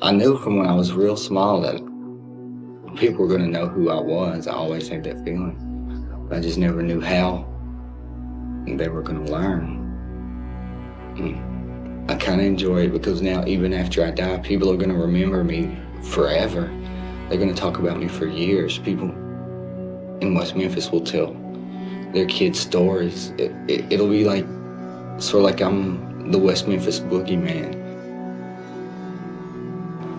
I knew from when I was real small that people were going to know who I was. I always had that feeling. I just never knew how they were going to learn. I kind of enjoy it because now, even after I die, people are going to remember me forever. They're going to talk about me for years. People in West Memphis will tell their kids stories. It'll be like, sort of like I'm the West Memphis boogeyman.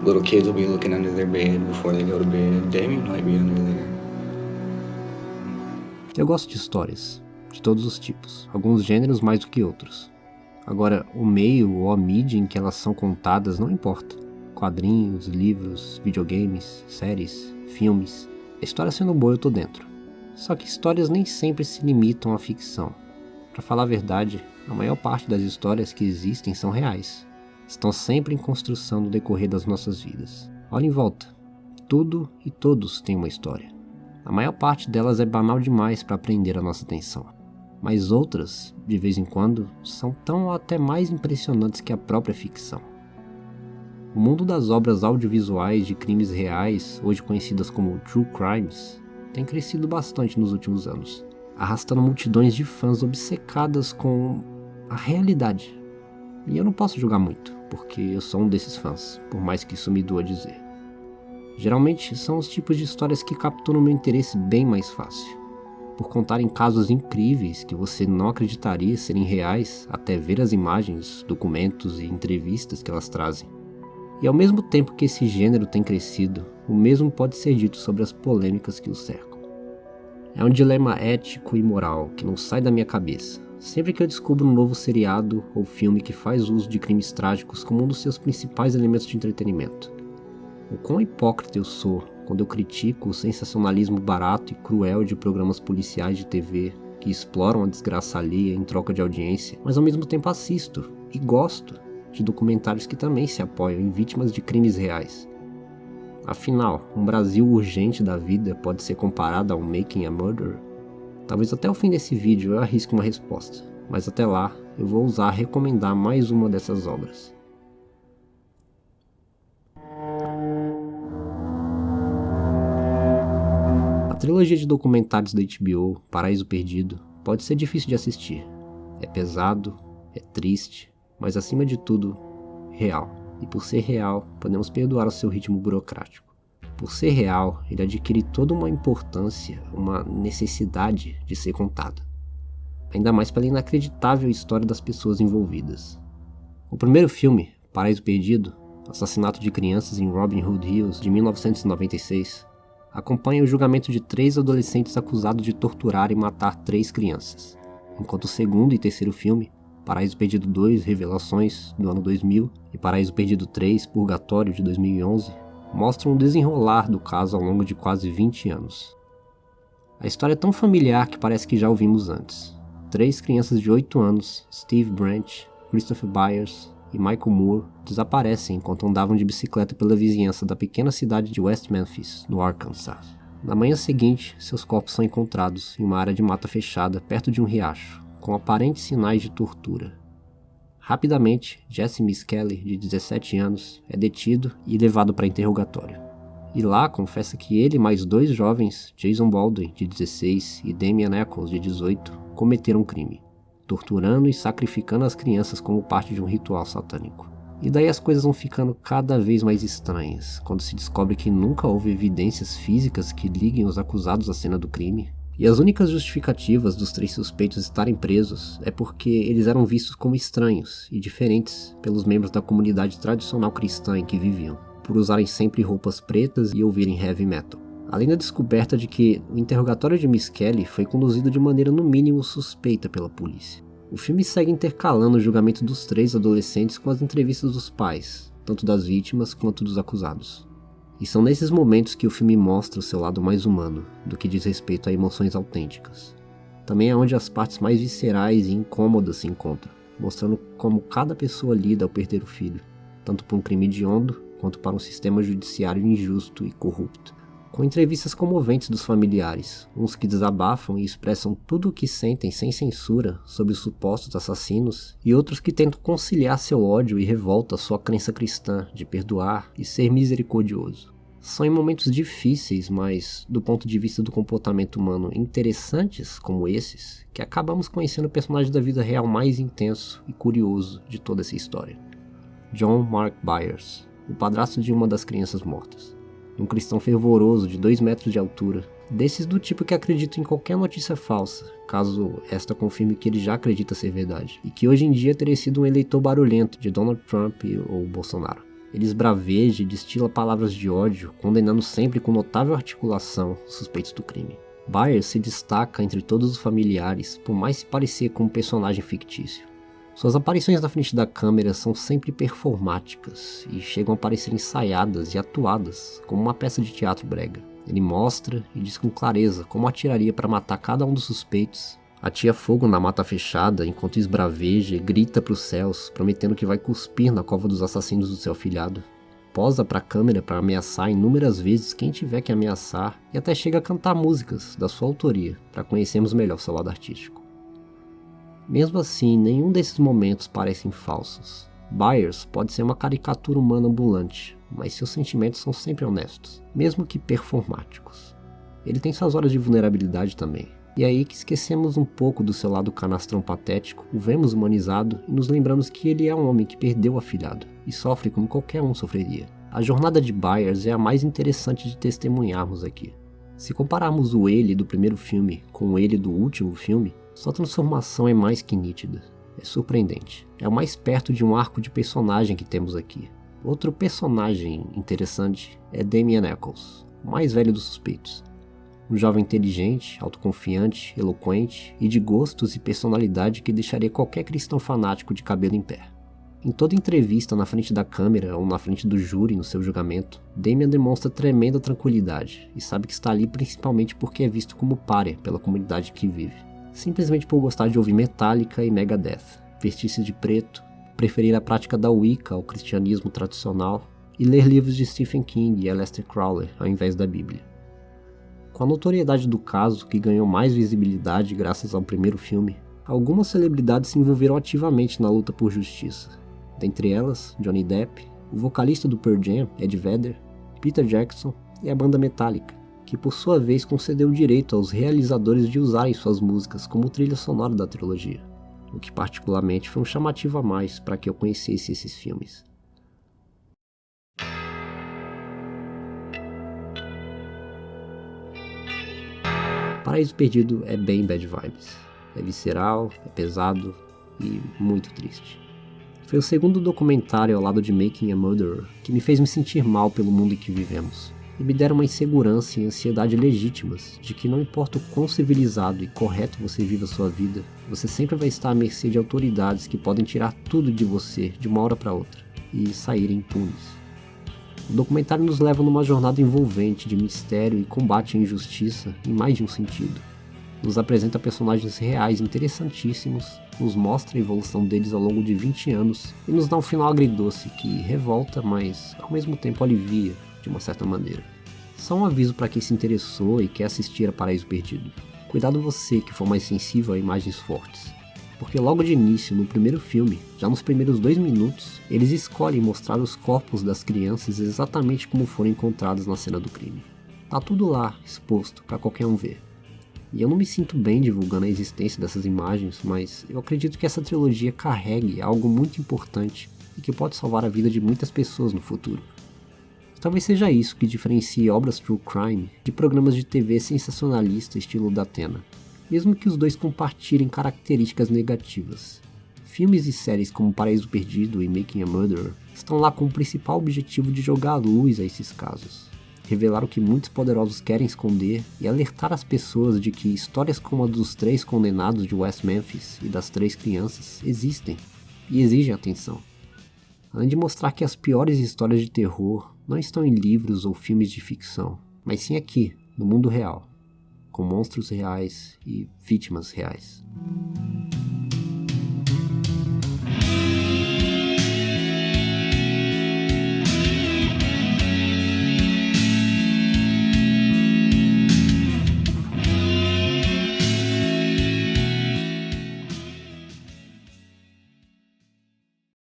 Little kids will be looking under their bed before they go to bed. Damien might be under there. Eu gosto de histórias, de todos os tipos, alguns gêneros mais do que outros. Agora, o meio ou a mídia em que elas são contadas não importa. Quadrinhos, livros, videogames, séries, filmes. A história sendo boa eu tô dentro. Só que histórias nem sempre se limitam à ficção. Pra falar a verdade, a maior parte das histórias que existem são reais. Estão sempre em construção no decorrer das nossas vidas. Olha em volta. Tudo e todos têm uma história. A maior parte delas é banal demais para prender a nossa atenção. Mas outras, de vez em quando, são tão ou até mais impressionantes que a própria ficção. O mundo das obras audiovisuais de crimes reais, hoje conhecidas como True Crimes, tem crescido bastante nos últimos anos, arrastando multidões de fãs obcecadas com a realidade. E eu não posso julgar muito, porque eu sou um desses fãs, por mais que isso me doa dizer. Geralmente são os tipos de histórias que capturam meu interesse bem mais fácil. Por contarem casos incríveis que você não acreditaria serem reais até ver as imagens, documentos e entrevistas que elas trazem. E ao mesmo tempo que esse gênero tem crescido, o mesmo pode ser dito sobre as polêmicas que o cercam. É um dilema ético e moral que não sai da minha cabeça, sempre que eu descubro um novo seriado ou filme que faz uso de crimes trágicos como um dos seus principais elementos de entretenimento. O quão hipócrita eu sou quando eu critico o sensacionalismo barato e cruel de programas policiais de TV que exploram a desgraça alheia em troca de audiência, mas ao mesmo tempo assisto e gosto de documentários que também se apoiam em vítimas de crimes reais. Afinal, um Brasil urgente da vida pode ser comparado a um Making a Murderer? Talvez até o fim desse vídeo eu arrisque uma resposta, mas até lá eu vou ousar recomendar mais uma dessas obras. A trilogia de documentários da HBO, Paraíso Perdido, pode ser difícil de assistir. É pesado, é triste, mas acima de tudo, real. E por ser real, podemos perdoar o seu ritmo burocrático. Por ser real, ele adquire toda uma importância, uma necessidade de ser contado. Ainda mais pela inacreditável história das pessoas envolvidas. O primeiro filme, Paraíso Perdido, Assassinato de Crianças em Robin Hood Hills, de 1996, acompanha o julgamento de 3 adolescentes acusados de torturar e matar 3 crianças, enquanto o segundo e terceiro filme, Paraíso Perdido 2, Revelações, do ano 2000, e Paraíso Perdido 3, Purgatório, de 2011, mostram o desenrolar do caso ao longo de quase 20 anos. A história é tão familiar que parece que já ouvimos antes. 3 crianças de 8 anos, Steve Branch, Christopher Byers e Michael Moore, desaparecem enquanto andavam de bicicleta pela vizinhança da pequena cidade de West Memphis, no Arkansas. Na manhã seguinte, seus corpos são encontrados em uma área de mata fechada perto de um riacho, com aparentes sinais de tortura. Rapidamente, Jesse Misskelley, de 17 anos, é detido e levado para interrogatório. E lá confessa que ele e mais 2 jovens, Jason Baldwin, de 16, e Damian Eccles, de 18, cometeram um crime, torturando e sacrificando as crianças como parte de um ritual satânico. E daí as coisas vão ficando cada vez mais estranhas, quando se descobre que nunca houve evidências físicas que liguem os acusados à cena do crime. E as únicas justificativas dos 3 suspeitos estarem presos é porque eles eram vistos como estranhos e diferentes pelos membros da comunidade tradicional cristã em que viviam, por usarem sempre roupas pretas e ouvirem heavy metal. Além da descoberta de que o interrogatório de Misskelley foi conduzido de maneira no mínimo suspeita pela polícia. O filme segue intercalando o julgamento dos 3 adolescentes com as entrevistas dos pais, tanto das vítimas quanto dos acusados. E são nesses momentos que o filme mostra o seu lado mais humano, do que diz respeito a emoções autênticas. Também é onde as partes mais viscerais e incômodas se encontram, mostrando como cada pessoa lida ao perder o filho, tanto por um crime hediondo, quanto para um sistema judiciário injusto e corrupto. com entrevistas comoventes dos familiares, uns que desabafam e expressam tudo o que sentem sem censura sobre os supostos assassinos, e outros que tentam conciliar seu ódio e revolta à sua crença cristã de perdoar e ser misericordioso. São em momentos difíceis, mas do ponto de vista do comportamento humano interessantes como esses, que acabamos conhecendo o personagem da vida real mais intenso e curioso de toda essa história. John Mark Byers, o padrasto de uma das crianças mortas. Um cristão fervoroso de 2 metros de altura, desses do tipo que acredita em qualquer notícia falsa, caso esta confirme que ele já acredita ser verdade, e que hoje em dia teria sido um eleitor barulhento de Donald Trump ou Bolsonaro. Ele esbraveja e destila palavras de ódio, condenando sempre com notável articulação os suspeitos do crime. Byers se destaca entre todos os familiares, por mais se parecer com um personagem fictício. Suas aparições na frente da câmera são sempre performáticas e chegam a parecer ensaiadas e atuadas, como uma peça de teatro brega. Ele mostra e diz com clareza como atiraria para matar cada um dos suspeitos, atia fogo na mata fechada enquanto esbraveja e grita para os céus, prometendo que vai cuspir na cova dos assassinos do seu afilhado. Posa para a câmera para ameaçar inúmeras vezes quem tiver que ameaçar e até chega a cantar músicas da sua autoria para conhecermos melhor seu lado artístico. Mesmo assim, nenhum desses momentos parecem falsos. Byers pode ser uma caricatura humana ambulante, mas seus sentimentos são sempre honestos, mesmo que performáticos. Ele tem suas horas de vulnerabilidade também. E é aí que esquecemos um pouco do seu lado canastrão patético, o vemos humanizado e nos lembramos que ele é um homem que perdeu o afilhado e sofre como qualquer um sofreria. A jornada de Byers é a mais interessante de testemunharmos aqui. Se compararmos o ele do primeiro filme com o ele do último filme, sua transformação é mais que nítida. É surpreendente. É o mais perto de um arco de personagem que temos aqui. Outro personagem interessante é Damien Echols, o mais velho dos suspeitos. Um jovem inteligente, autoconfiante, eloquente e de gostos e personalidade que deixaria qualquer cristão fanático de cabelo em pé. Em toda entrevista na frente da câmera ou na frente do júri no seu julgamento, Damien demonstra tremenda tranquilidade e sabe que está ali principalmente porque é visto como pária pela comunidade que vive. Simplesmente por gostar de ouvir Metallica e Megadeth, vestir-se de preto, preferir a prática da Wicca ao cristianismo tradicional e ler livros de Stephen King e Aleister Crowley ao invés da Bíblia. Com a notoriedade do caso, que ganhou mais visibilidade graças ao primeiro filme, algumas celebridades se envolveram ativamente na luta por justiça. Dentre elas, Johnny Depp, o vocalista do Pearl Jam, Ed Vedder, Peter Jackson e a banda Metallica, que por sua vez concedeu o direito aos realizadores de usarem suas músicas como trilha sonora da trilogia, o que particularmente foi um chamativo a mais para que eu conhecesse esses filmes. Paraíso Perdido é bem bad vibes, é visceral, é pesado e muito triste. Foi o segundo documentário ao lado de Making a Murderer que me fez me sentir mal pelo mundo em que vivemos. E me deram uma insegurança e ansiedade legítimas de que não importa o quão civilizado e correto você viva a sua vida, você sempre vai estar à mercê de autoridades que podem tirar tudo de você de uma hora para outra e saírem impunes. O documentário nos leva numa jornada envolvente de mistério e combate à injustiça em mais de um sentido. Nos apresenta personagens reais interessantíssimos, nos mostra a evolução deles ao longo de 20 anos e nos dá um final agridoce que revolta, mas ao mesmo tempo alivia de uma certa maneira. Só um aviso para quem se interessou e quer assistir a Paraíso Perdido. Cuidado você que for mais sensível a imagens fortes. Porque logo de início, no primeiro filme, já nos primeiros 2 minutos, eles escolhem mostrar os corpos das crianças exatamente como foram encontrados na cena do crime. Tá tudo lá, exposto, para qualquer um ver. E eu não me sinto bem divulgando a existência dessas imagens, mas eu acredito que essa trilogia carregue algo muito importante e que pode salvar a vida de muitas pessoas no futuro. Talvez seja isso que diferencie obras true crime de programas de TV sensacionalista estilo Datena, mesmo que os dois compartilhem características negativas. Filmes e séries como Paraíso Perdido e Making a Murderer estão lá com o principal objetivo de jogar a luz a esses casos, revelar o que muitos poderosos querem esconder e alertar as pessoas de que histórias como a dos 3 condenados de West Memphis e das 3 crianças existem e exigem atenção. Além de mostrar que as piores histórias de terror não estão em livros ou filmes de ficção, mas sim aqui, no mundo real, com monstros reais e vítimas reais.